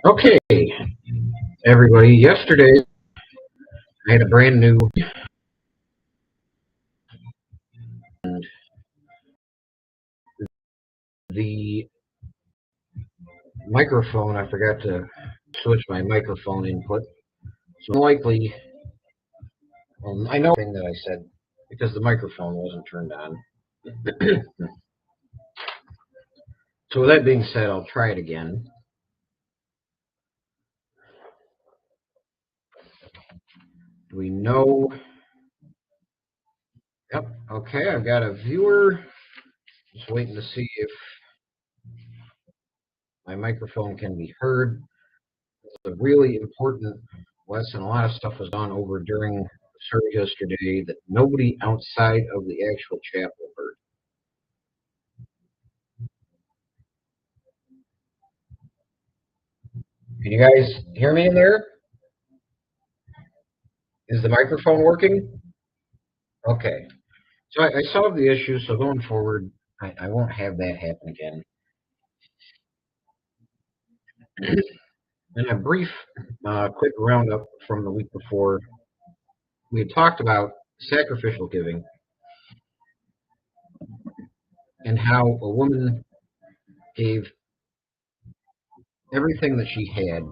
Okay, everybody. Yesterday, I had a brand new and the microphone. I forgot to switch my microphone input. So likely, I know the thing that I said because the microphone wasn't turned on. So with that being said, I'll try it again. Do we know? Yep. Okay, I've got a viewer. Just waiting to see if my microphone can be heard. It's a really important lesson. A lot of stuff was gone over during the service yesterday that nobody outside of the actual chapel heard. Can you guys hear me in there? Is the microphone working? Okay. So I solved the issue, so going forward, I won't have that happen again. In a brief, quick roundup from the week before, we had talked about sacrificial giving and how a woman gave everything that she had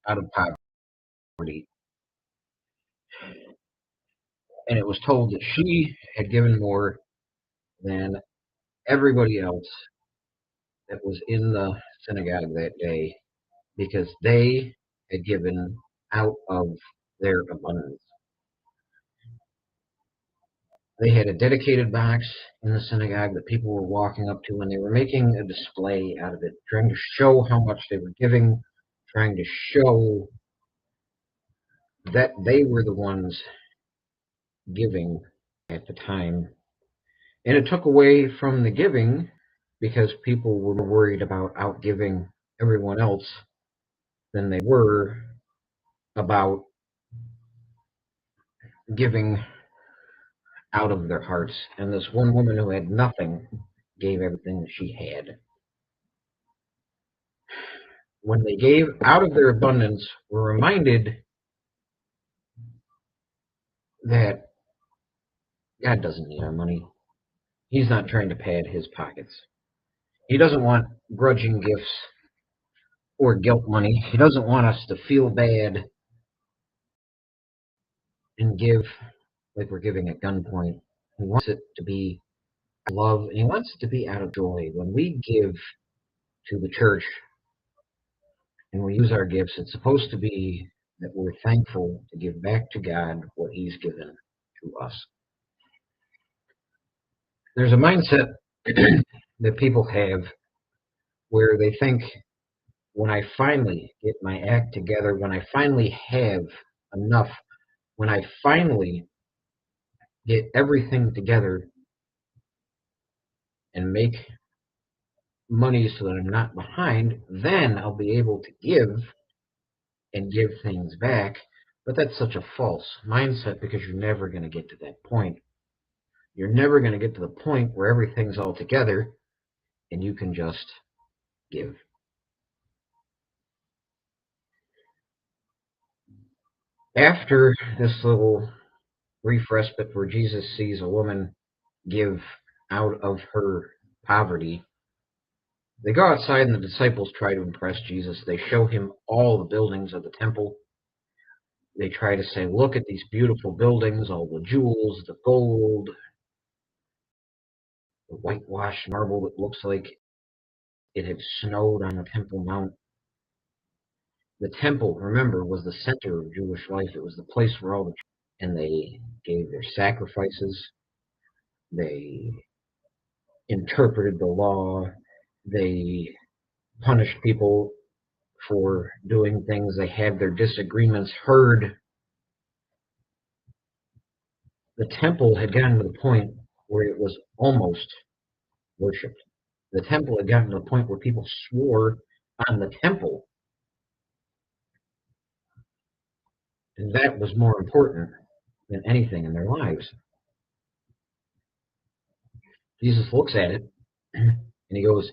out of poverty, and it was told that she had given more than everybody else that was in the synagogue that day because they had given out of their abundance. They had a dedicated box in the synagogue that people were walking up to, and they were making a display out of it, trying to show how much they were giving, trying to show that they were the ones giving at the time. And it took away from the giving because people were worried about outgiving everyone else than they were about giving out of their hearts. And this one woman who had nothing gave everything that she had. When they gave out of their abundance, were reminded that God doesn't need our money. He's not trying to pad his pockets. He doesn't want grudging gifts or guilt money. He doesn't want us to feel bad and give like we're giving at gunpoint. He wants it to be love, and he wants it to be out of joy. When we give to the church and we use our gifts, it's supposed to be that we're thankful to give back to God what he's given to us. There's a mindset that people have where they think when I finally get my act together, when I finally have enough, when I finally get everything together and make money so that I'm not behind, then I'll be able to give and give things back. But that's such a false mindset because you're never going to get to that point. You're never going to get to the point where everything's all together and you can just give. After this little brief respite where Jesus sees a woman give out of her poverty, they go outside and the disciples try to impress Jesus. They show him all the buildings of the temple. They try to say, look at these beautiful buildings, all the jewels, the gold, the whitewashed marble that looks like it had snowed on the Temple Mount. The temple, remember, was the center of Jewish life. It was the place where all the and they gave their sacrifices. They interpreted the law. They punished people for doing things. They had their disagreements heard. The temple had gotten to the point where it was almost worshipped. The temple had gotten to the point where people swore on the temple, and that was more important than anything in their lives. Jesus looks at it and he goes,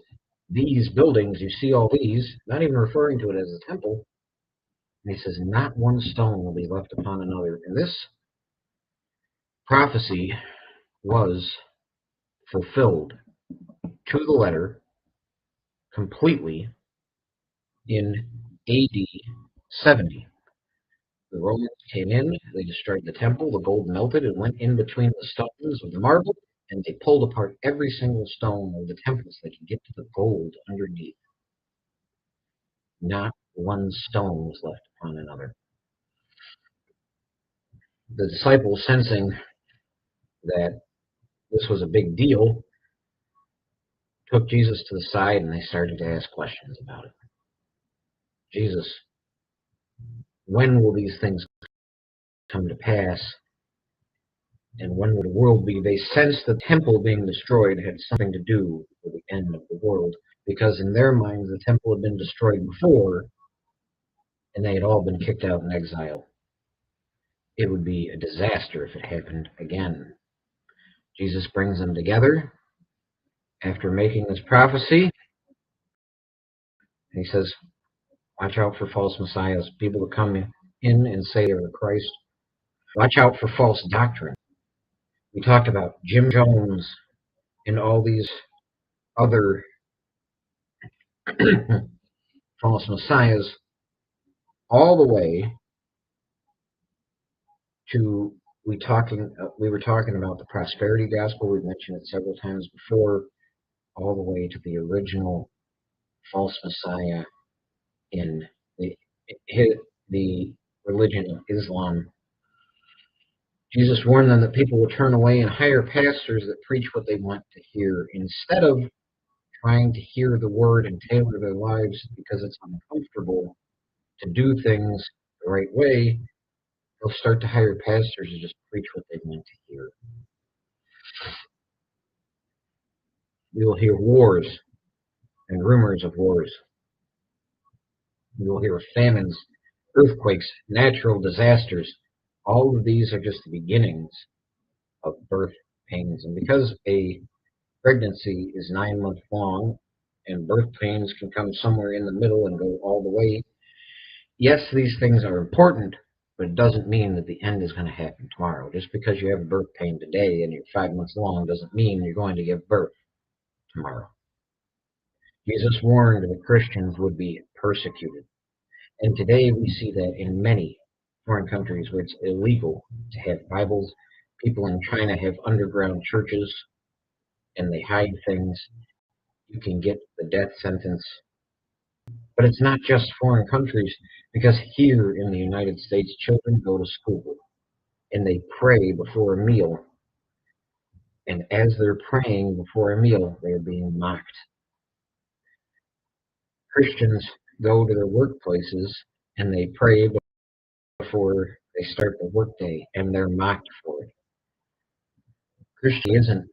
these buildings, you see all these, not even referring to it as a temple. And he says, not one stone will be left upon another. And this prophecy was fulfilled to the letter completely in AD 70. The Romans came in, they destroyed the temple, the gold melted and went in between the stones of the marble, and they pulled apart every single stone of the temple so they could get to the gold underneath. Not one stone was left upon another. The disciples, sensing that this was a big deal, took Jesus to the side and they started to ask questions about it. Jesus, when will these things come to pass? And when will the world be? They sensed the temple being destroyed had something to do with the end of the world, because in their minds the temple had been destroyed before and they had all been kicked out in exile. It would be a disaster if it happened again. Jesus brings them together after making this prophecy, and he says, watch out for false messiahs, people who come in and say they're the Christ. Watch out for false doctrine. We talked about Jim Jones and all these other false messiahs, all the way to we were talking about the prosperity gospel. We've mentioned it several times before, all the way to the original false messiah in the the religion of Islam. Jesus warned them that people will turn away and hire pastors that preach what they want to hear instead of trying to hear the word and tailor their lives because it's uncomfortable to do things the right way. They'll start to hire pastors to just preach what they want to hear. We will hear wars and rumors of wars. We will hear of famines, earthquakes, natural disasters. All of these are just the beginnings of birth pains. And because a pregnancy is 9 months long and birth pains can come somewhere in the middle and go all the way, yes, these things are important, but it doesn't mean that the end is going to happen tomorrow. Just because you have a birth pain today and you're 5 months along doesn't mean you're going to give birth tomorrow. Jesus warned that Christians would be persecuted. And today we see that in many foreign countries where it's illegal to have Bibles. People in China have underground churches and they hide things. You can get the death sentence. But it's not just foreign countries, because here in the United States, children go to school and they pray before a meal. And as they're praying before a meal, they're being mocked. Christians go to their workplaces and they pray before they start the workday, and they're mocked for it. Christianity isn't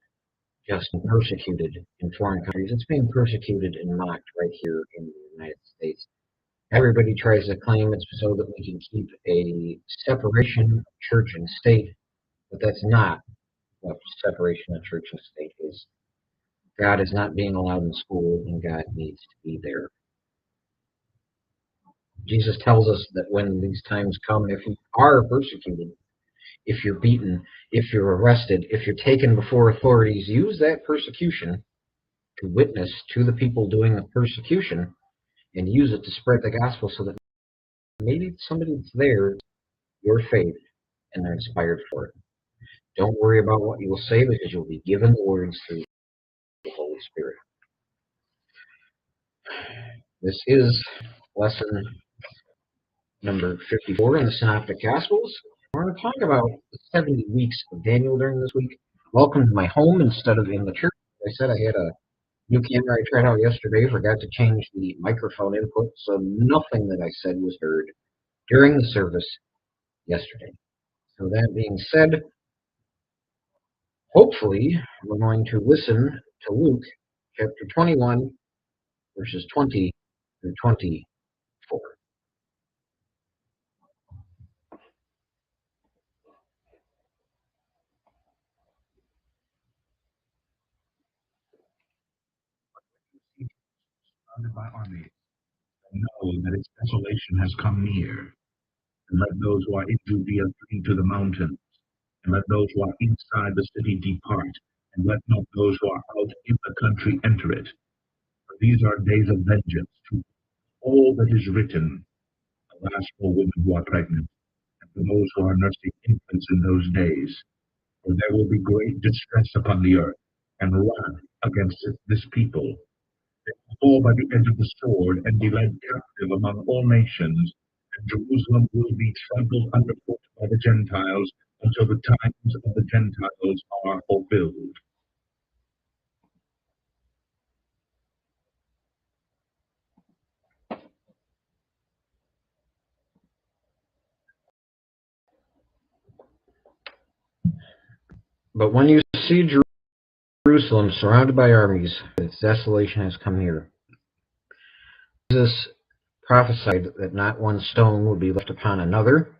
just persecuted in foreign countries, it's being persecuted and mocked right here in the United States. Everybody tries to claim it's so that we can keep a separation of church and state, but that's not what separation of church and state is. God is not being allowed in school, and God needs to be there. Jesus tells us that when these times come, if you are persecuted, if you're beaten, if you're arrested, if you're taken before authorities, use that persecution to witness to the people doing the persecution and use it to spread the gospel so that maybe somebody that's there, your faith, and they're inspired for it. Don't worry about what you will say because you'll be given the words through the Holy Spirit. This is lesson number 54 in the Synoptic Gospels. We're going to talk about the 70 weeks of Daniel during this week. Welcome to my home instead of in the church. I said I had a new camera I tried out yesterday, forgot to change the microphone input, so nothing that I said was heard during the service yesterday. So that being said, hopefully we're going to listen to Luke chapter 21, verses 20 through 24. surrounded by armies, and know that its desolation has come near. And let those who are in Judea flee to the mountains, and let those who are inside the city depart, and let not those who are out in the country enter it. For these are days of vengeance to all that is written, alas for women who are pregnant, and for those who are nursing infants in those days. For there will be great distress upon the earth, and wrath against this people. They will fall by the edge of the sword, and be led captive among all nations, and Jerusalem will be trampled underfoot by the Gentiles, until the times of the Gentiles are fulfilled. But when you see Jerusalem surrounded by armies, its desolation has come near. Jesus prophesied that not one stone would be left upon another.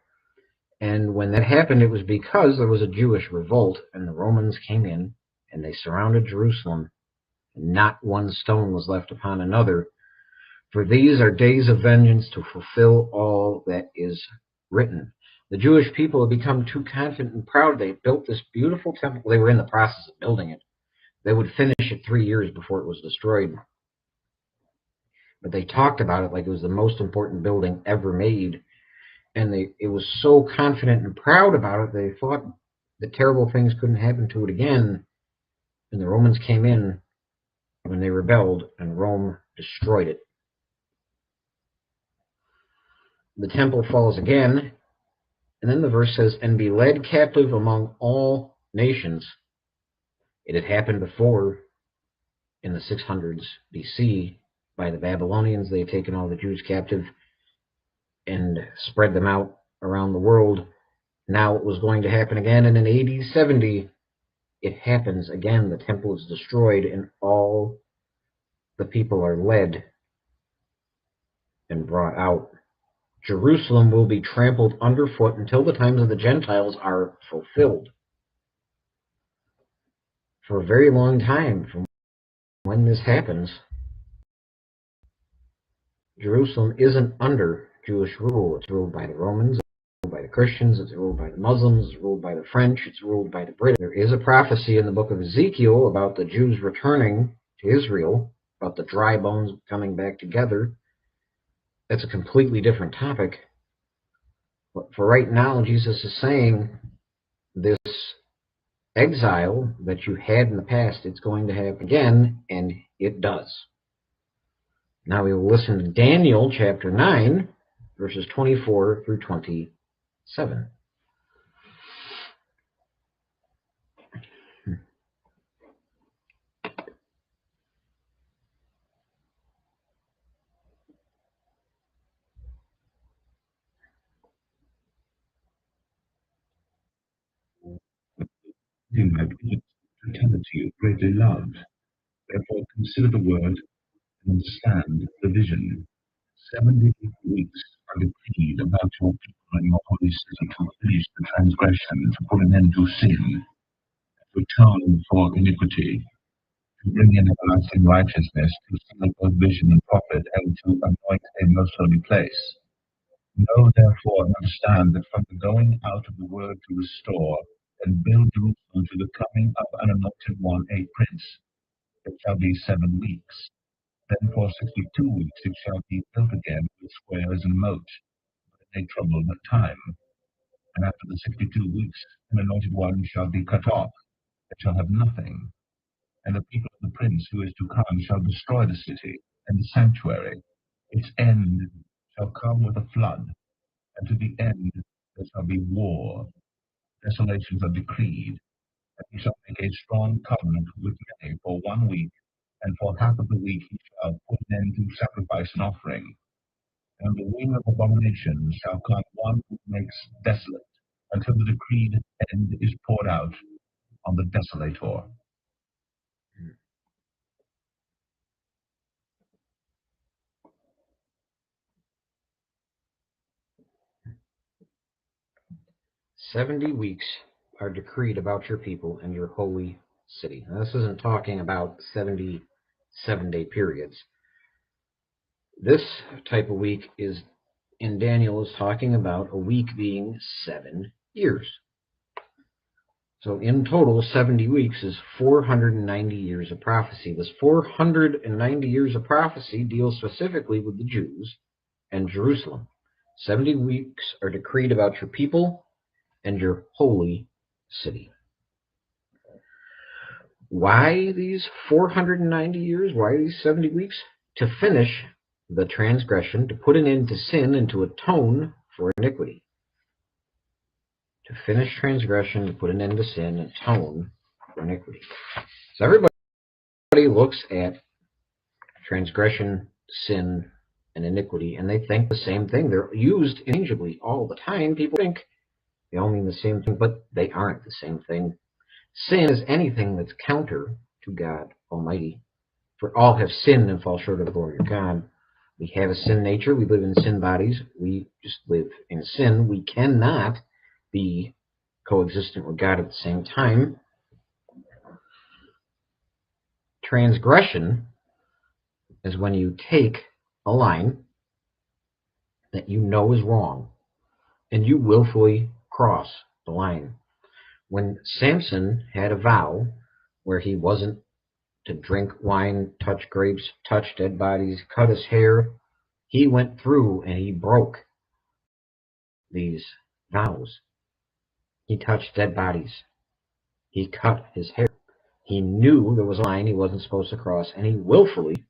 And when that happened, it was because there was a Jewish revolt, and the Romans came in, and they surrounded Jerusalem, and not one stone was left upon another. For these are days of vengeance to fulfill all that is written. The Jewish people had become too confident and proud. They built this beautiful temple. They were in the process of building it. They would finish it 3 years before it was destroyed. But they talked about it like it was the most important building ever made. And it was so confident and proud about it, they thought that terrible things couldn't happen to it again. And the Romans came in when they rebelled, and Rome destroyed it. The temple falls again, and then the verse says, and be led captive among all nations. It had happened before in the 600s BC by the Babylonians. They had taken all the Jews captive and spread them out around the world. Now it was going to happen again, and in AD 70, it happens again. The temple is destroyed, and all the people are led and brought out. Jerusalem will be trampled underfoot until the times of the Gentiles are fulfilled. For a very long time, from when this happens, Jerusalem isn't under Jewish rule. It's ruled by the Romans, it's ruled by the Christians, it's ruled by the Muslims, it's ruled by the French, it's ruled by the British. There is a prophecy in the book of Ezekiel about the Jews returning to Israel, about the dry bones coming back together. That's a completely different topic. But for right now, Jesus is saying this exile that you had in the past, it's going to happen again, and it does. Now we will listen to Daniel chapter 9, verses 24 through 27. In my visions, to tell it to you, greatly loved. Therefore consider the word and understand the vision. 70 weeks are decreed about your people and your holy city to finish the transgression, to put an end to sin, to atone for iniquity, to bring in everlasting righteousness, to seal both vision and prophet, and to anoint a most holy place. Know therefore and understand that from the going out of the word to restore and build Jerusalem to the coming of an anointed one, a prince, it shall be 7 weeks. Then for 62 weeks it shall be built again with squares and moat, but in a troubled time. And after the 62 weeks an anointed one shall be cut off, it shall have nothing. And the people of the prince who is to come shall destroy the city and the sanctuary. Its end shall come with a flood, and to the end there shall be war. Desolations are decreed, and he shall make a strong covenant with many for 1 week, and for half of the week he shall put an end to sacrifice and offering. And the wing of abomination shall come one who makes desolate, until the decreed end is poured out on the desolator. 70 weeks are decreed about your people and your holy city. Now, this isn't talking about 70 7-day periods. This type of week is, in Daniel, is talking about a week being 7 years. So in total, 70 weeks is 490 years of prophecy. This 490 years of prophecy deals specifically with the Jews and Jerusalem. 70 weeks are decreed about your people and your holy city. Why these 490 years? Why these 70 weeks? To finish the transgression, to put an end to sin, and to atone for iniquity. To finish transgression, to put an end to sin, and atone for iniquity. So everybody looks at transgression, sin, and iniquity, and they think the same thing. They're used interchangeably all the time. People think they all mean the same thing, but they aren't the same thing. Sin is anything that's counter to God Almighty. For all have sinned and fall short of the glory of God. We have a sin nature. We live in sin bodies. We just live in sin. We cannot be coexistent with God at the same time. Transgression is when you take a line that you know is wrong and you willfully cross the line. When Samson had a vow where he wasn't to drink wine, touch grapes, touch dead bodies, cut his hair, he went through and he broke these vows. He touched dead bodies. He cut his hair. He knew there was a line he wasn't supposed to cross, and he willfully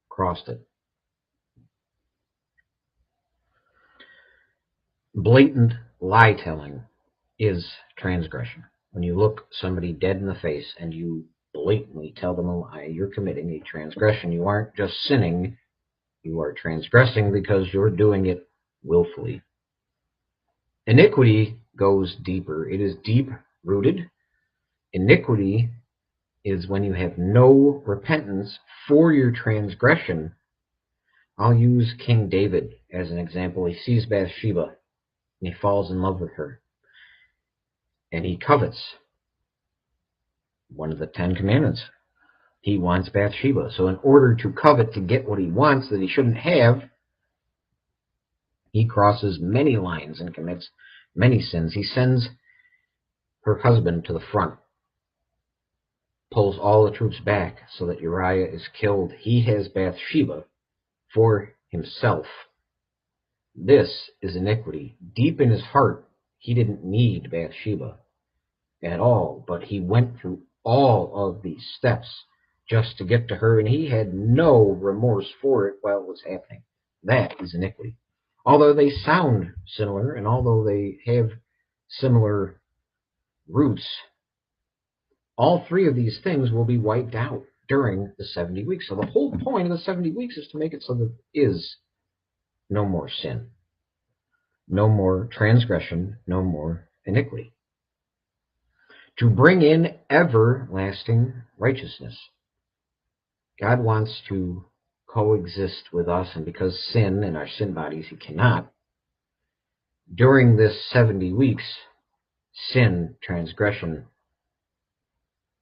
crossed it. Blatant lie-telling is transgression. When you look somebody dead in the face and you blatantly tell them a lie, you're committing a transgression. You aren't just sinning, you are transgressing because you're doing it willfully. Iniquity goes deeper. It is deep-rooted. Iniquity is when you have no repentance for your transgression. I'll use King David as an example. He sees Bathsheba and he falls in love with her. And he covets one of the 10 commandments. He wants Bathsheba. So in order to covet, to get what he wants that he shouldn't have, he crosses many lines and commits many sins. He sends her husband to the front, pulls all the troops back so that Uriah is killed. He has Bathsheba for himself. This is iniquity. Deep in his heart, he didn't need Bathsheba at all, but he went through all of these steps just to get to her, and he had no remorse for it while it was happening. That is iniquity. Although they sound similar, and although they have similar roots, all three of these things will be wiped out during the 70 weeks. So the whole point of the 70 weeks is to make it so that there is no more sin, no more transgression, no more iniquity. To bring in everlasting righteousness. God wants to coexist with us, and because sin in our sin bodies, he cannot. During this 70 weeks, sin, transgression,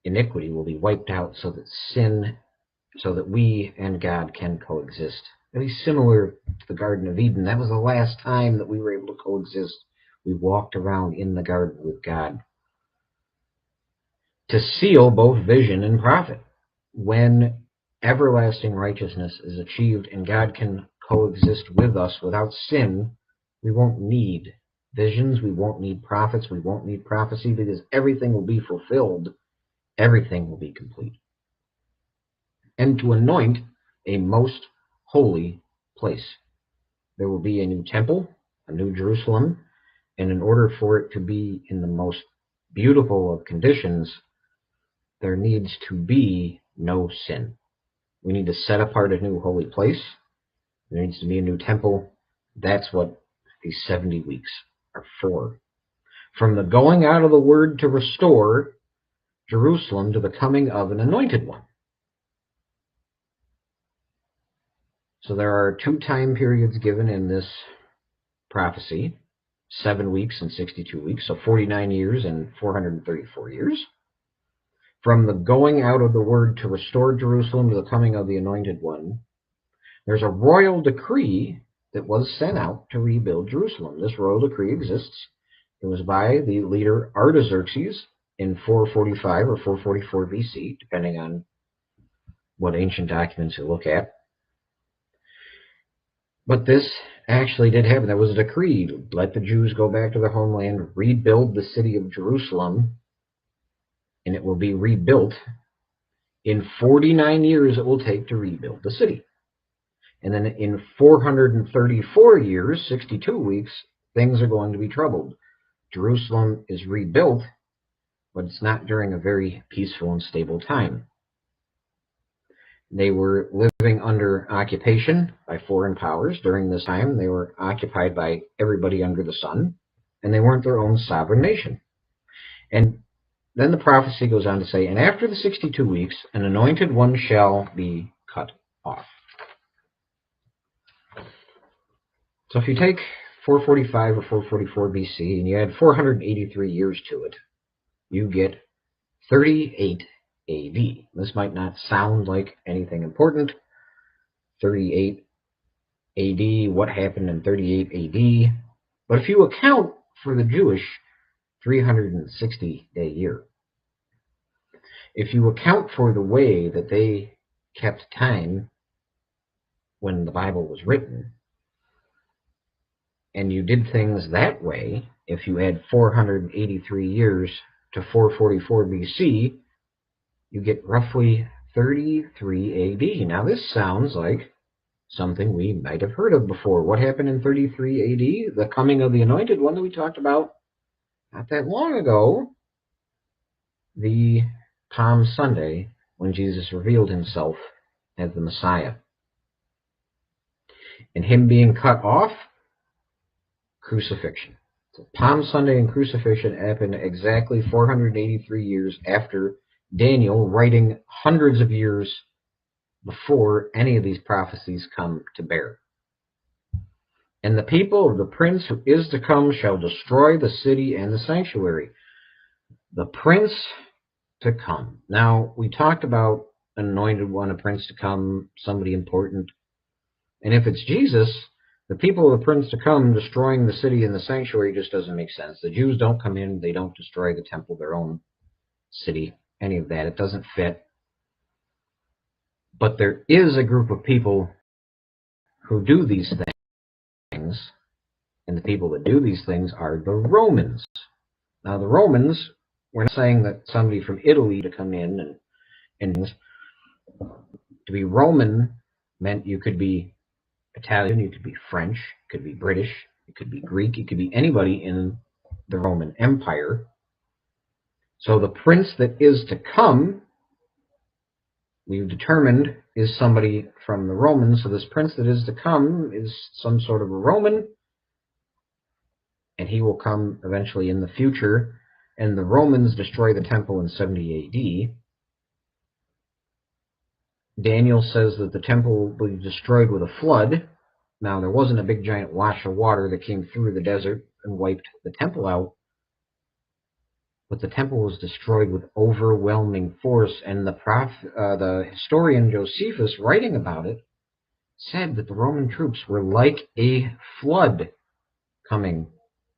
iniquity will be wiped out so that we and God can coexist. At least similar to the Garden of Eden. That was the last time that we were able to coexist. We walked around in the garden with God. To seal both vision and profit. When everlasting righteousness is achieved and God can coexist with us without sin, we won't need visions, we won't need prophets, we won't need prophecy, because everything will be fulfilled. Everything will be complete. And to anoint a most holy place. There will be a new temple, a new Jerusalem, and in order for it to be in the most beautiful of conditions, there needs to be no sin. We need to set apart a new holy place. There needs to be a new temple. That's what these 70 weeks are for. From the going out of the word to restore Jerusalem to the coming of an anointed one. So there are 2 time periods given in this prophecy, 7 weeks and 62 weeks, so 49 years and 434 years. From the going out of the word to restore Jerusalem to the coming of the anointed one, There's a royal decree that was sent out to rebuild Jerusalem. This royal decree exists. It was by the leader Artaxerxes in 445 or 444 BC, depending on what ancient documents you look at. But this actually did happen. There was a decree to let the Jews go back to their homeland, rebuild the city of Jerusalem, and it will be rebuilt. In 49 years it will take to rebuild the city. And then in 434 years, 62 weeks, things are going to be troubled. Jerusalem is rebuilt, but it's not during a very peaceful and stable time. They were living under occupation by foreign powers. During this time, they were occupied by everybody under the sun, and they weren't their own sovereign nation. And then the prophecy goes on to say, and after the 62 weeks, an anointed one shall be cut off. So if you take 445 or 444 BC and you add 483 years to it, you get 38 AD. This might not sound like anything important. 38 AD, what happened in 38 AD? But if you account for the Jewish 360-day year, if you account for the way that they kept time when the Bible was written, and you did things that way, if you add 483 years to 444 BC, you get roughly 33 AD. Now this sounds like something we might have heard of before. What happened in 33 AD? The coming of the Anointed One that we talked about not that long ago, the Palm Sunday, when Jesus revealed himself as the Messiah. And him being cut off, crucifixion. So Palm Sunday and crucifixion happened exactly 483 years after Daniel, writing hundreds of years before any of these prophecies come to bear. And the people of the prince who is to come shall destroy the city and the sanctuary. The prince to come. Now, we talked about an anointed one, a prince to come, somebody important. And if it's Jesus, the people of the prince to come destroying the city and the sanctuary just doesn't make sense. The Jews don't come in, they don't destroy the temple, their own city, any of that. It doesn't fit. But there is a group of people who do these things, and the people that do these things are the Romans. Now, the Romans, we're not saying that somebody from Italy to come in and to be Roman meant you could be Italian, you could be French, you could be British, you could be Greek, you could be anybody in the Roman Empire. So the prince that is to come, we've determined, is somebody from the Romans. So this prince that is to come is some sort of a Roman, and he will come eventually in the future. And the Romans destroy the temple in 70 AD. Daniel says that the temple will be destroyed with a flood. Now, there wasn't a big giant wash of water that came through the desert and wiped the temple out, but the temple was destroyed with overwhelming force. And the historian Josephus, writing about it, said that the Roman troops were like a flood coming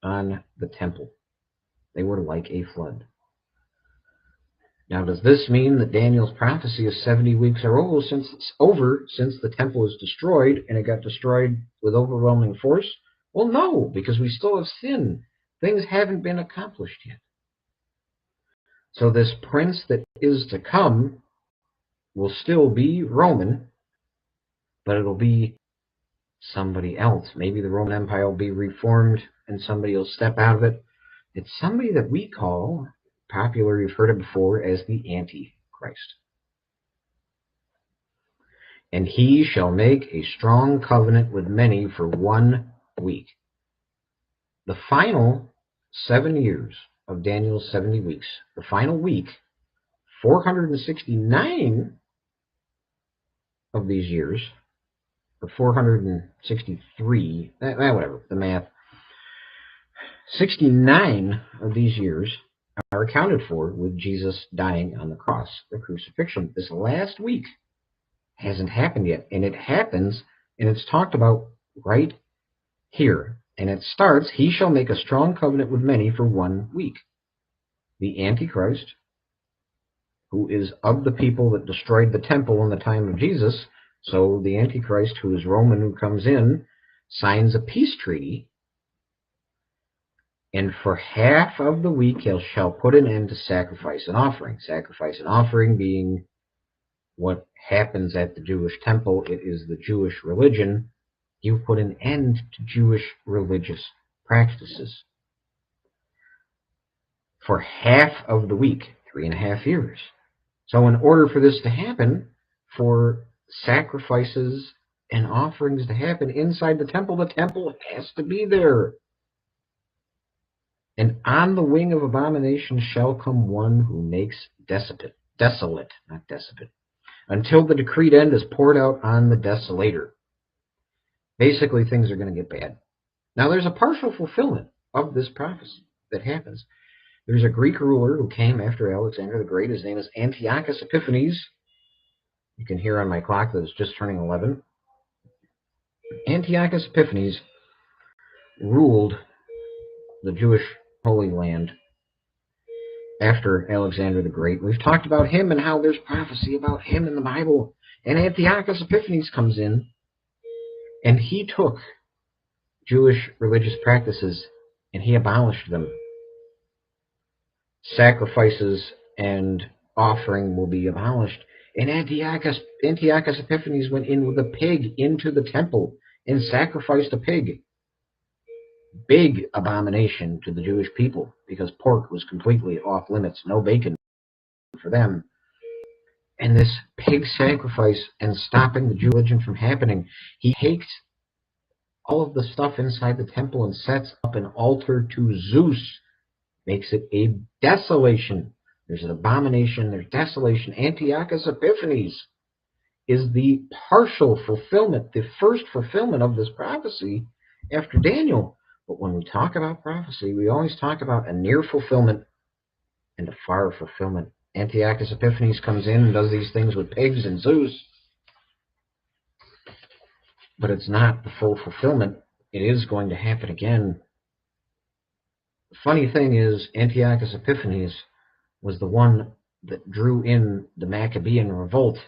on the temple. They were like a flood. Now, does this mean that Daniel's prophecy of 70 weeks are over since the temple is destroyed and it got destroyed with overwhelming force? Well, no, because we still have sin. Things haven't been accomplished yet. So this prince that is to come will still be Roman, but it'll be somebody else. Maybe the Roman Empire will be reformed and somebody will step out of it. It's somebody that we call, popular, you've heard it before, as the Antichrist. And he shall make a strong covenant with many for 1 week. The final 7 years of Daniel's 70 weeks, the final week, 469 of these years, or 463, whatever, the math, 69 of these years are accounted for with Jesus dying on the cross, the crucifixion. This last week hasn't happened yet, and it happens And it's talked about right here. And it starts, he shall make a strong covenant with many for 1 week. The Antichrist, who is of the people that destroyed the temple in the time of Jesus, so the Antichrist, who is Roman, who comes in, signs a peace treaty, and for half of the week he shall put an end to sacrifice and offering. Sacrifice and offering being what happens at the Jewish temple. It is the Jewish religion. You put an end to Jewish religious practices. For half of the week, 3.5 years. So in order for this to happen, for sacrifices and offerings to happen inside the temple has to be there. And on the wing of abomination shall come one who makes desolate, not despot, until the decreed end is poured out on the desolator. Basically, things are going to get bad. Now, there's a partial fulfillment of this prophecy that happens. There's a Greek ruler who came after Alexander the Great. His name is Antiochus Epiphanes. You can hear on my clock that it's just turning 11. Antiochus Epiphanes ruled the Jewish Holy Land after Alexander the Great. We've talked about him and how there's prophecy about him in the Bible. And Antiochus Epiphanes comes in, and he took Jewish religious practices and he abolished them. Sacrifices and offering will be abolished. And Antiochus Epiphanes went in with a pig into the temple and sacrificed a pig. Big abomination to the Jewish people, because pork was completely off limits, no bacon for them. And this pig sacrifice and stopping the Jewish religion from happening, he takes all of the stuff inside the temple and sets up an altar to Zeus, makes it a desolation. There's an abomination, there's desolation. Antiochus Epiphanes is the partial fulfillment, the first fulfillment of this prophecy after Daniel. But when we talk about prophecy, we always talk about a near fulfillment and a far fulfillment. Antiochus Epiphanes comes in and does these things with pigs and Zeus, but it's not the full fulfillment. It is going to happen again. The funny thing is, Antiochus Epiphanes was the one that drew in the Maccabean revolt,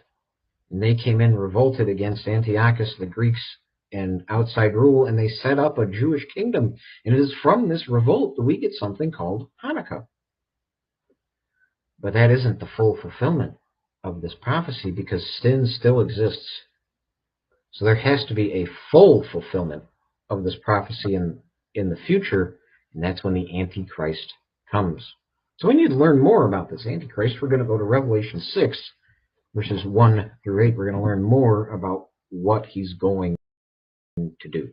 and they came in revolted against Antiochus, the Greeks, and outside rule, and they set up a Jewish kingdom. And it is from this revolt that we get something called Hanukkah. But that isn't the full fulfillment of this prophecy, because sin still exists. So there has to be a full fulfillment of this prophecy in the future, and that's when the Antichrist comes. So we need to learn more about this Antichrist. We're going to go to Revelation 6, verses 1 through 8. We're going to learn more about what he's going to do.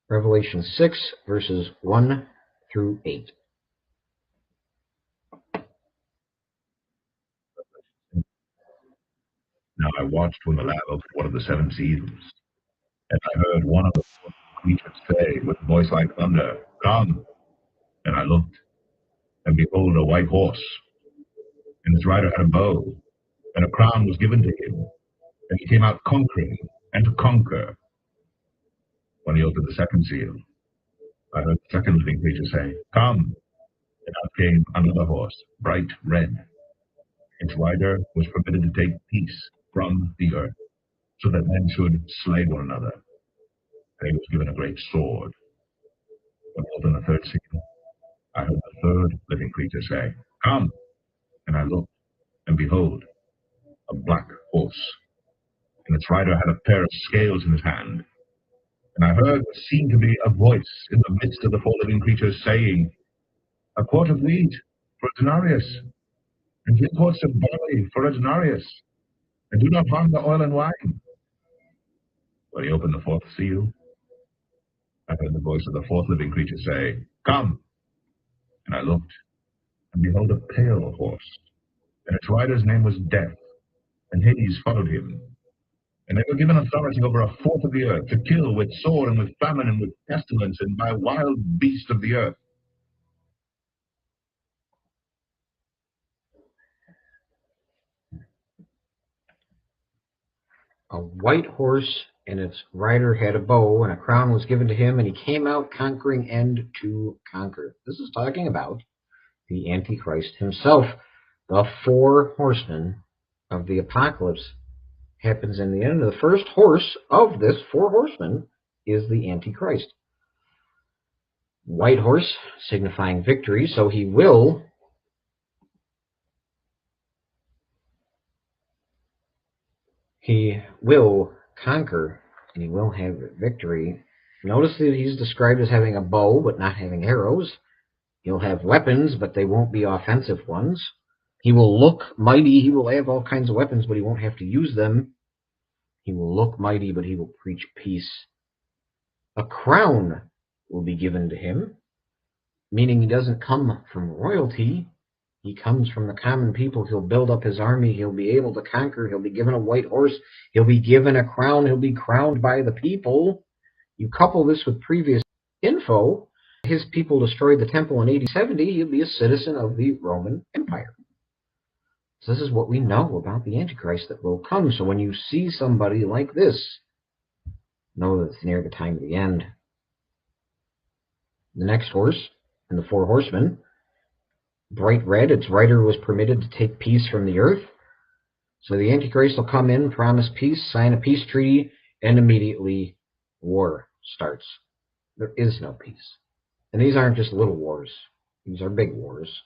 Revelation 6, verses 1 through 8. Now I watched when the Lamb opened one of the 7 seals, and I heard one of the 4 creatures say with a voice like thunder, "Come!" And I looked, and behold, a white horse, and his rider had a bow, and a crown was given to him, and he came out conquering and to conquer. When he opened the 2nd seal, I heard the 2nd living creature say, "Come!" And out came another horse, bright red. Its rider was permitted to take peace from the earth, so that men should slay one another. And he was given a great sword. When he opened the 3rd seal, I heard the 3rd living creature say, "Come!" And I looked, and behold, a black horse, and its rider had a pair of scales in his hand. And I heard what seemed to be a voice in the midst of the 4 living creatures saying, "A quart of wheat for a denarius, and 3 quarts of barley for a denarius, and do not harm the oil and wine." When he opened the 4th seal, I heard the voice of the 4th living creature say, "Come!" And I looked, and behold, a pale horse, and its rider's name was Death, and Hades followed him. And they were given authority over 1/4 of the earth, to kill with sword and with famine and with pestilence and by wild beast of the earth. A white horse, and its rider had a bow, and a crown was given to him, and he came out conquering and to conquer. This is talking about the Antichrist himself. The four horsemen of the apocalypse happens in the end. The first horse of this four horsemen is the Antichrist. White horse signifying victory, so he will conquer and he will have victory. Notice that he's described as having a bow but not having arrows. He'll have weapons, but they won't be offensive ones. He will look mighty. He will have all kinds of weapons, but he won't have to use them. He will look mighty, but he will preach peace. A crown will be given to him, meaning he doesn't come from royalty. He comes from the common people. He'll build up his army. He'll be able to conquer. He'll be given a white horse. He'll be given a crown. He'll be crowned by the people. You couple this with previous info. His people destroyed the temple in AD 70. He'll be a citizen of the Roman Empire. So this is what we know about the Antichrist that will come. So when you see somebody like this, know that it's near the time of the end. The next horse and the four horsemen, bright red, its rider was permitted to take peace from the earth. So the Antichrist will come in, promise peace, sign a peace treaty, and immediately war starts. There is no peace. And these aren't just little wars. These are big wars.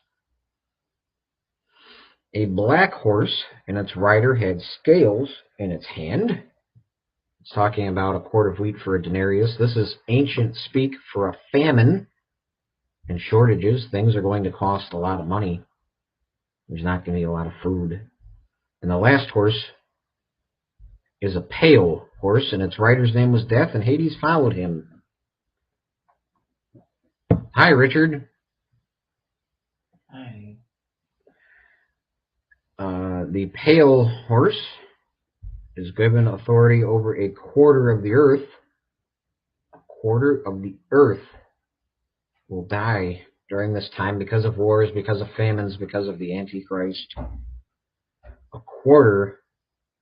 A black horse and its rider had scales in its hand. It's talking about a quart of wheat for a denarius. This is ancient speak for a famine and shortages. Things are going to cost a lot of money. There's not going to be a lot of food. And the last horse is a pale horse, and its rider's name was Death, and Hades followed him. Hi, Richard. Hi. The pale horse is given authority over a quarter of the earth. A quarter of the earth will die during this time because of wars, because of famines, because of the Antichrist. A quarter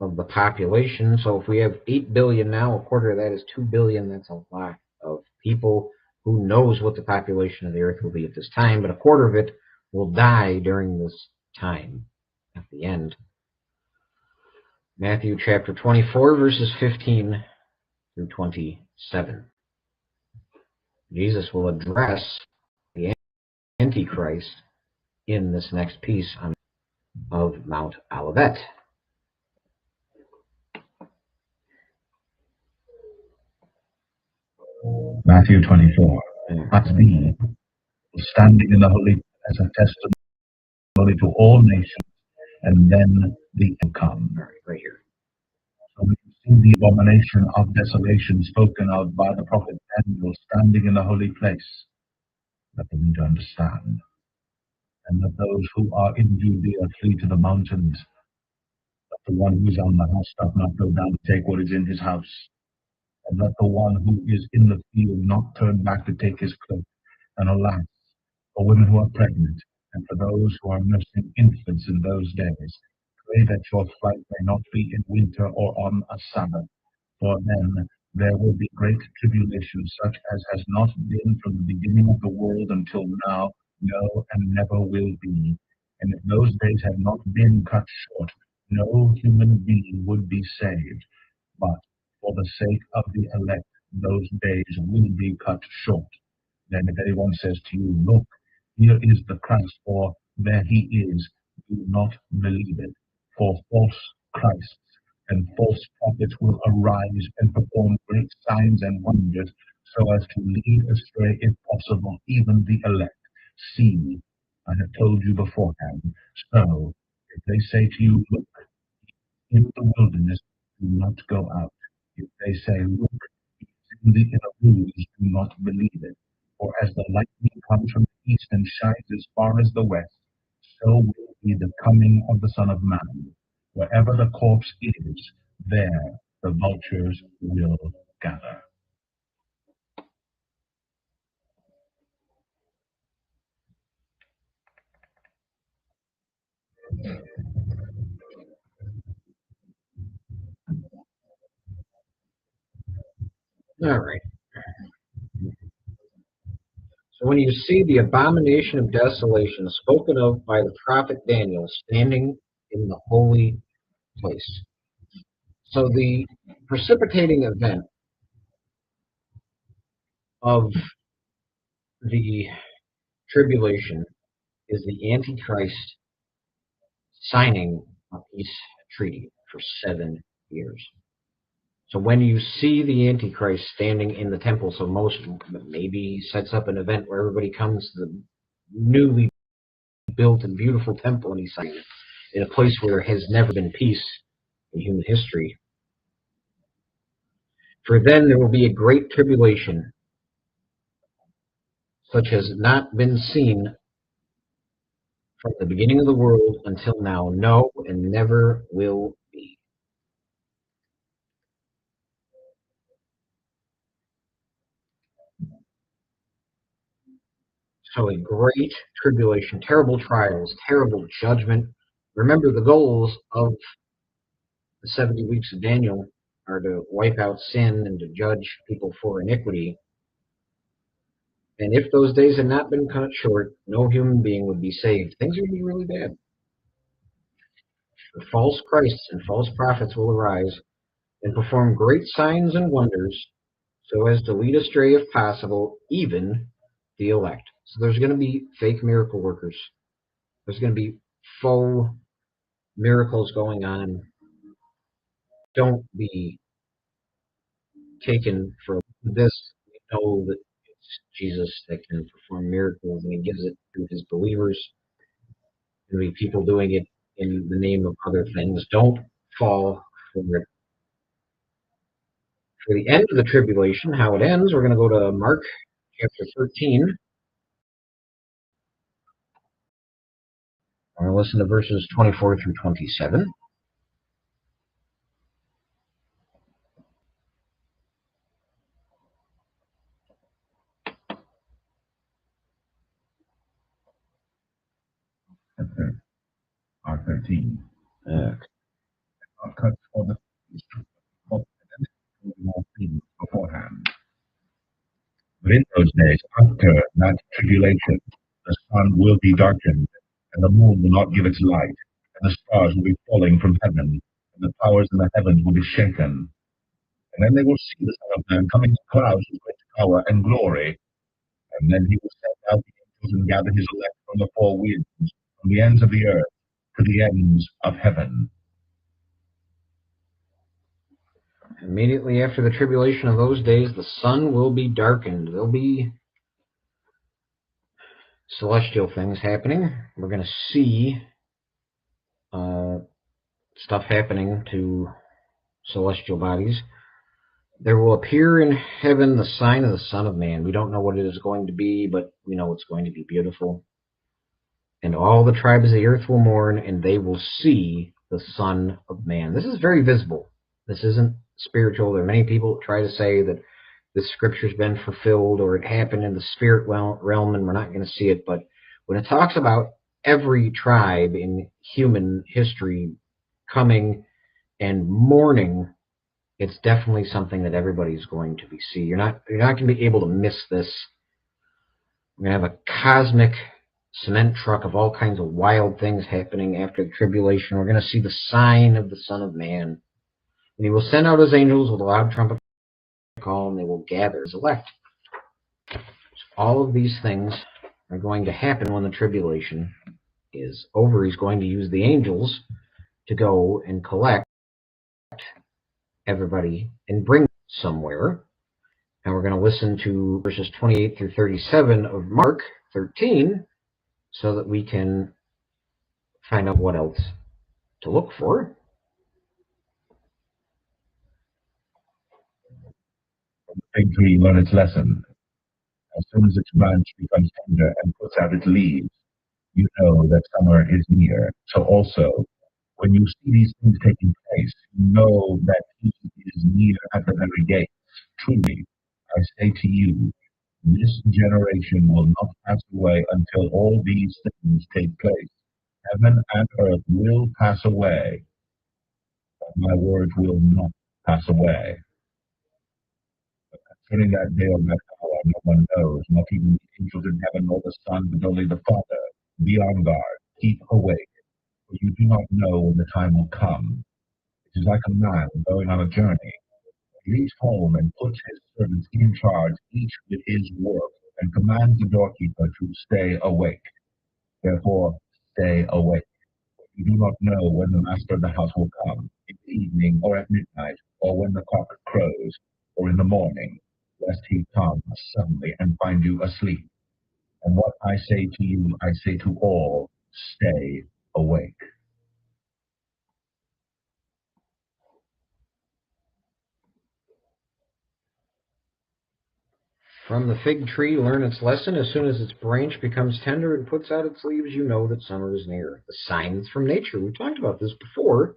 of the population. So if we have 8 billion now, a quarter of that is 2 billion. That's a lot of people. Who knows what the population of the earth will be at this time, but a quarter of it will die during this time at the end. Matthew chapter 24, verses 15 through 27. Jesus will address the Antichrist in this next piece of Mount Olivet. Matthew 24. As thee, standing in the holy as a testimony to all nations, and then the end come. All right, right here. So we can see the abomination of desolation spoken of by the prophet Daniel standing in the holy place, that they need to understand. And that those who are in Judea flee to the mountains, that the one who is on the housetop not go down to take what is in his house, and let the one who is in the field not turn back to take his cloak. And alas, for women who are pregnant, and for those who are nursing infants in those days, pray that your flight may not be in winter or on a Sabbath, for then there will be great tribulation, such as has not been from the beginning of the world until now, no, and never will be. And if those days had not been cut short, no human being would be saved. But for the sake of the elect, those days will be cut short. Then if anyone says to you, look, here is the Christ, or there he is, do not believe it. For false Christs and false prophets will arise and perform great signs and wonders, so as to lead astray, if possible, even the elect. See, I have told you beforehand. So, if they say to you, look, in the wilderness, do not go out. If they say, look, in the inner rooms, do not believe it. For as the lightning comes from the east and shines as far as the west, so will be the coming of the Son of Man. Wherever the corpse is, there the vultures will gather. All right. So when you see the abomination of desolation spoken of by the prophet Daniel standing in the holy place. So the precipitating event of the tribulation is the Antichrist signing a peace treaty for 7 years. So when you see the Antichrist standing in the temple, so most maybe he sets up an event where everybody comes to the newly built and beautiful temple and he's signing it in a place where there has never been peace in human history. For then there will be a great tribulation, such as not been seen from the beginning of the world until now, no, and never will be. So a great tribulation, terrible trials, terrible judgment. Remember, the goals of the 70 weeks of Daniel are to wipe out sin and to judge people for iniquity. And if those days had not been cut short, no human being would be saved. Things are going to be really bad. The false Christs and false prophets will arise and perform great signs and wonders so as to lead astray, if possible, even the elect. So there's going to be fake miracle workers. There's going to be faux miracles going on. Don't be taken for this. We know that it's Jesus that can perform miracles, and he gives it to his believers. There'll be people doing it in the name of other things. Don't fall for it. For the end of the tribulation, how it ends, we're going to go to Mark chapter 13. We're going to listen to verses 24 through 27. Mark 13. Uh, Cut for the more things beforehand. But in those days, after that tribulation, the sun will be darkened, and the moon will not give its light, and the stars will be falling from heaven, and the powers in the heavens will be shaken. And then they will see the Son of Man coming in clouds with great power and glory. And then he will send out the angels and gather his elect from the four winds, from the ends of the earth to the ends of heaven. Immediately after the tribulation of those days, the sun will be darkened. There'll be celestial things happening. We're going to see stuff happening to celestial bodies. There will appear in heaven the sign of the Son of Man. We don't know what it is going to be, but we know it's going to be beautiful. And all the tribes of the earth will mourn, and they will see the Son of Man. This is very visible. This isn't spiritual. There are many people that try to say that this scripture's been fulfilled or it happened in the spirit realm and we're not going to see it. But when it talks about every tribe in human history coming and mourning, it's definitely something that everybody's going to be see. You're not going to be able to miss this. We're going to have a cosmic cement truck of all kinds of wild things happening after the tribulation. We're going to see the sign of the Son of Man. And he will send out his angels with a loud trumpet call, and they will gather his elect. So all of these things are going to happen when the tribulation is over. He's going to use the angels to go and collect everybody and bring them somewhere. Now we're going to listen to verses 28 through 37 of Mark 13 so that we can find out what else to look for. The fig tree learn its lesson. As soon as its branch becomes tender and puts out its leaves, you know that summer is near. So also, when you see these things taking place, you know that he is near at the very gate. Truly, I say to you, this generation will not pass away until all these things take place. Heaven and earth will pass away, but my words will not pass away. During that day or that hour, no one knows, not even the angels in heaven nor the Son, but only the Father. Be on guard, keep awake, for you do not know when the time will come. It is like a man going on a journey. He leaves home and puts his servants in charge, each with his work, and commands the doorkeeper to stay awake. Therefore, stay awake. You do not know when the master of the house will come, in the evening, or at midnight, or when the cock crows, or in the morning, lest he come suddenly and find you asleep. And what I say to you, I say to all, stay awake. From the fig tree, learn its lesson. As soon as its branch becomes tender and puts out its leaves, you know that summer is near. The signs from nature. We talked about this before.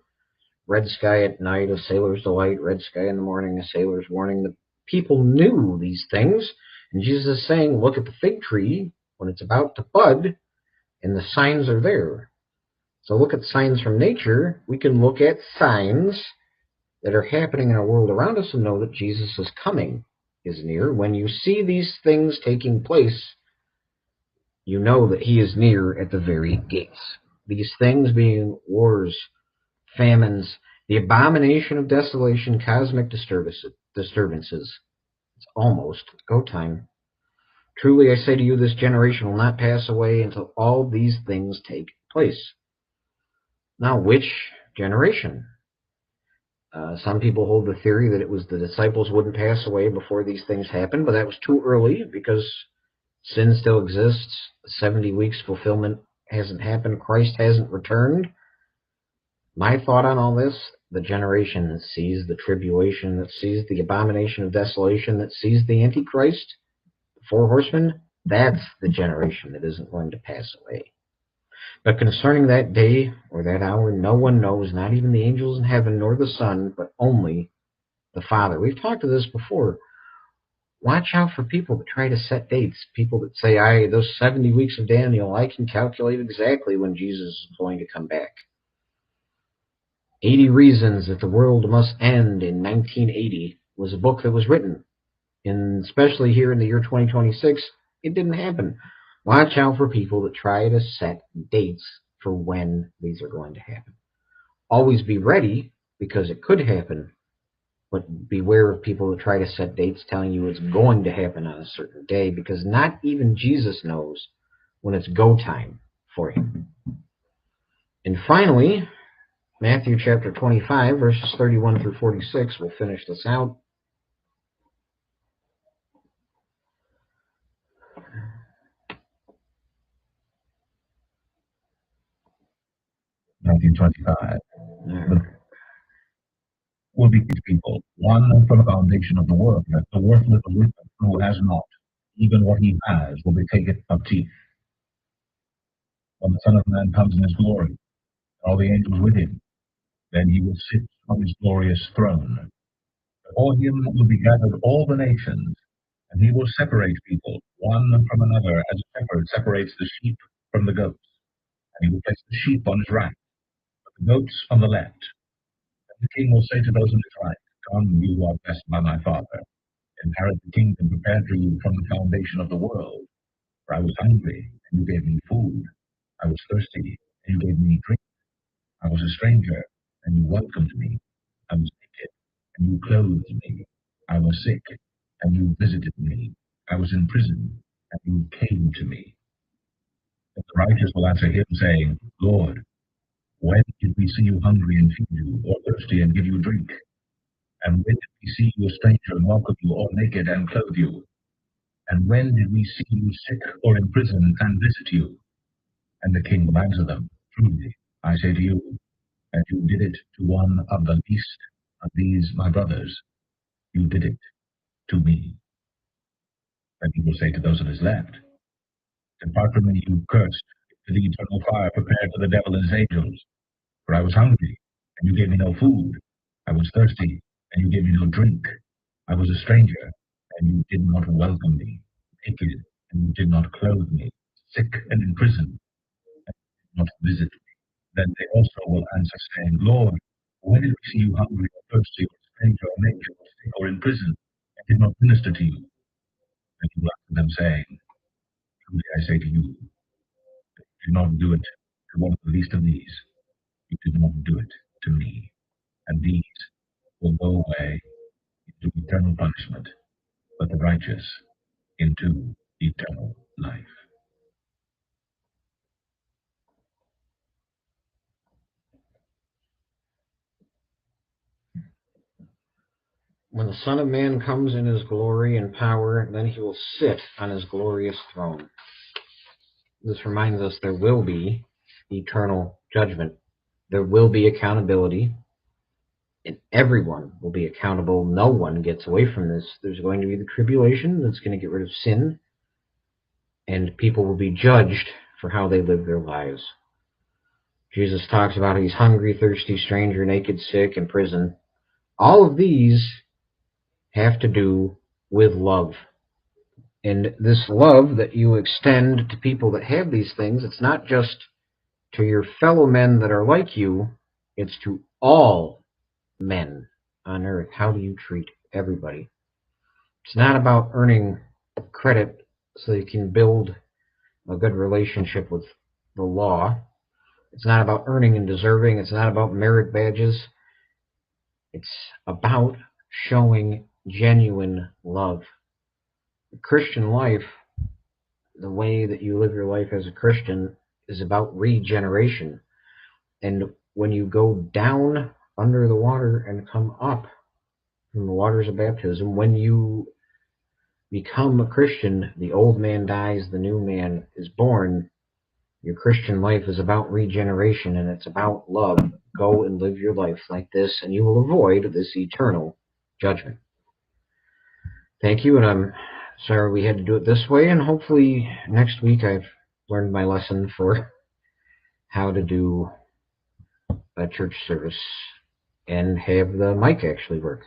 Red sky at night, a sailor's delight. Red sky in the morning, a sailor's warning. The people knew these things. And Jesus is saying, look at the fig tree when it's about to bud, and the signs are there. So look at signs from nature. We can look at signs that are happening in our world around us and know that Jesus is coming, is near. When you see these things taking place, you know that he is near at the very gates. These things being wars, famines, the abomination of desolation, cosmic disturbances. It's almost go time. Truly I say to you, this generation will not pass away until all these things take place. Now, which generation? Some people hold the theory that it was the disciples wouldn't pass away before these things happened, but that was too early because sin still exists. 70 weeks fulfillment hasn't happened. Christ hasn't returned. My thought on all this, the generation that sees the tribulation, that sees the abomination of desolation, that sees the Antichrist, the four horsemen, that's the generation that isn't going to pass away. But concerning that day or that hour, no one knows, not even the angels in heaven nor the Son, but only the Father. We've talked to this before. Watch out for people that try to set dates. People that say, those 70 weeks of Daniel, I can calculate exactly when Jesus is going to come back. 80 Reasons That the World Must End in 1980 was a book that was written. And especially here in the year 2026, it didn't happen. Watch out for people that try to set dates for when these are going to happen. Always be ready because it could happen, but beware of people that try to set dates telling you it's going to happen on a certain day, because not even Jesus knows when it's go time for him. And finally, Matthew chapter 25, verses 31 through 46, we'll finish this out. Matthew 25. Will be these people, one from the foundation of the world, that the worthless who has not, even what he has will be taken of teeth. When the Son of Man comes in his glory, and all the angels with him, then he will sit on his glorious throne. Before him will be gathered all the nations, and he will separate people, one from another, as a shepherd separates the sheep from the goats. And he will place the sheep on his right, but the goats on the left. And the king will say to those on his right, come, you are blessed by my Father, inherit the kingdom prepared for you from the foundation of the world. For I was hungry, and you gave me food. I was thirsty, and you gave me drink. I was a stranger, and you welcomed me. I was naked, and you clothed me. I was sick, and you visited me. I was in prison, and you came to me. But the righteous will answer him, saying, Lord, when did we see you hungry and feed you, or thirsty and give you drink? And when did we see you a stranger and welcome you, or naked and clothe you? And when did we see you sick or in prison and visit you? And the king will answer them, truly, I say to you, that you did it to one of the least of these my brothers, you did it to me. And he will say to those on his left, depart from me, you cursed, to the eternal fire prepared for the devil and his angels. For I was hungry, and you gave me no food. I was thirsty, and you gave me no drink. I was a stranger, and you did not welcome me. Naked, and you did not clothe me. Sick and in prison, and you did not visit me. Then they also will answer, saying, Lord, when did we see you hungry or thirsty or stranger or naked or sick or in prison, and did not minister to you. And he will answer them, saying, Truly I say to you, that you did not do it to one of the least of these, you did not do it to me. And these will go away into eternal punishment, but the righteous into eternal life. When the Son of Man comes in his glory and power, then he will sit on his glorious throne. This reminds us there will be eternal judgment. There will be accountability, and everyone will be accountable. No one gets away from this. There's going to be the tribulation that's going to get rid of sin, and people will be judged for how they live their lives. Jesus talks about he's hungry, thirsty, stranger, naked, sick, in prison. All of these have to do with love. And this love that you extend to people that have these things, it's not just to your fellow men that are like you, it's to all men on earth. How do you treat everybody? It's not about earning credit so you can build a good relationship with the law. It's not about earning and deserving. It's not about merit badges. It's about showing genuine love. The Christian life, the way that you live your life as a Christian, is about regeneration. And when you go down under the water and come up from the waters of baptism, when you become a Christian, the old man dies, the new man is born. Your Christian life is about regeneration, and it's about love. Go and live your life like this, and you will avoid this eternal judgment. Thank you, and I'm sorry we had to do it this way, and hopefully next week I've learned my lesson for how to do a church service and have the mic actually work.